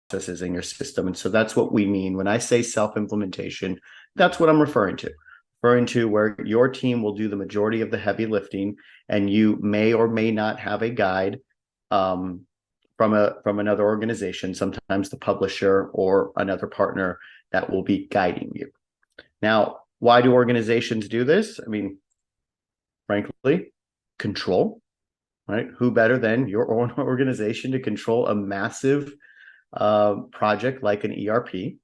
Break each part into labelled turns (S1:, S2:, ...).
S1: processes in your system. And so that's what we mean when I say self-implementation. That's what I'm referring to. Referring to where your team will do the majority of the heavy lifting, and you may or may not have a guide from another organization, sometimes the publisher or another partner that will be guiding you. Now, why do organizations do this? I mean, frankly, control, right? Who better than your own organization to control a massive project like an ERP?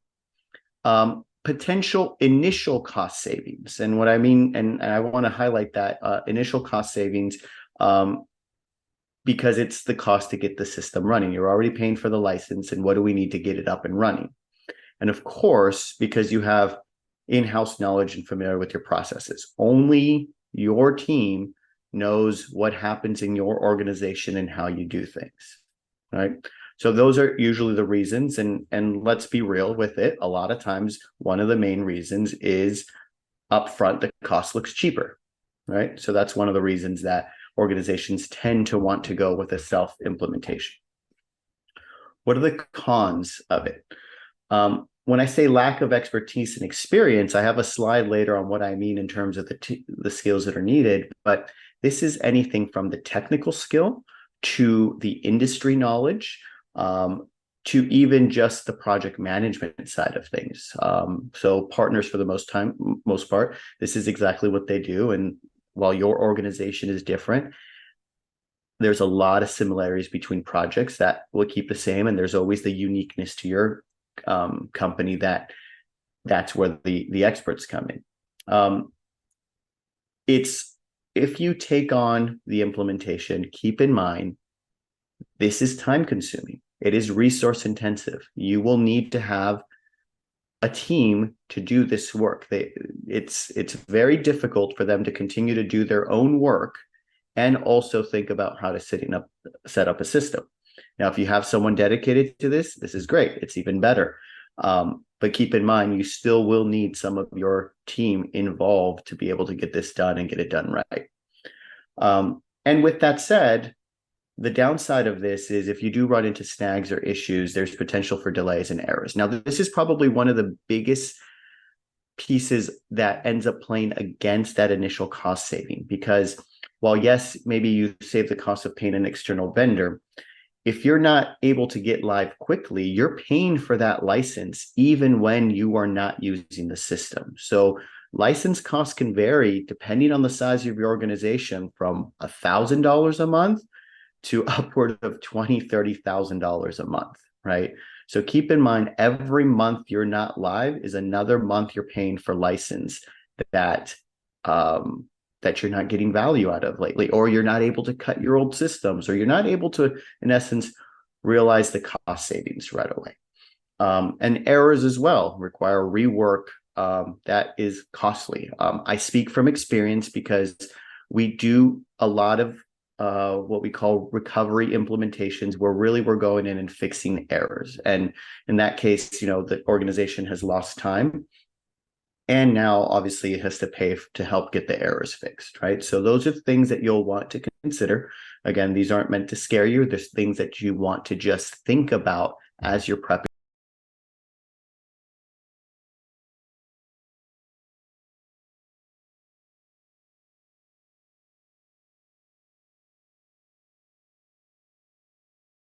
S1: Potential initial cost savings. And what I mean, and I want to highlight that initial cost savings, because it's the cost to get the system running. You're already paying for the license, and what do we need to get it up and running? And of course, because you have in-house knowledge and familiar with your processes, only your team knows what happens in your organization and how you do things, right? So those are usually the reasons, and let's be real with it. A lot of times, one of the main reasons is upfront, the cost looks cheaper, right? So that's one of the reasons that organizations tend to want to go with a self-implementation. What are the cons of it? When I say lack of expertise and experience, I have a slide later on what I mean in terms of the skills that are needed, but this is anything from the technical skill to the industry knowledge, to even just the project management side of things. So partners, for the most part, this is exactly what they do. And while your organization is different, there's a lot of similarities between projects that will keep the same. And there's always the uniqueness to your company that's where the experts come in. If you take on the implementation, keep in mind, this is time consuming. It is resource intensive. You will need to have a team to do this work. It's very difficult for them to continue to do their own work and also think about how to set up a system. Now, if you have someone dedicated to this is great. It's even better. But keep in mind, you still will need some of your team involved to be able to get this done and get it done right. And with that said, the downside of this is if you do run into snags or issues, there's potential for delays and errors. Now, this is probably one of the biggest pieces that ends up playing against that initial cost saving, because while yes, maybe you save the cost of paying an external vendor, if you're not able to get live quickly, you're paying for that license even when you are not using the system. So license costs can vary depending on the size of your organization, from $1,000 a month to upward of $20,000, $30,000 a month, right? So keep in mind, every month you're not live is another month you're paying for license that you're not getting value out of lately, or you're not able to cut your old systems, or you're not able to, in essence, realize the cost savings right away. And errors as well require rework. That is costly. I speak from experience because we do a lot of what we call recovery implementations, where really we're going in and fixing errors. And in that case, the organization has lost time, and now obviously it has to pay to help get the errors fixed, right? So those are things that you'll want to consider. Again, these aren't meant to scare you. There's things that you want to just think about as you're prepping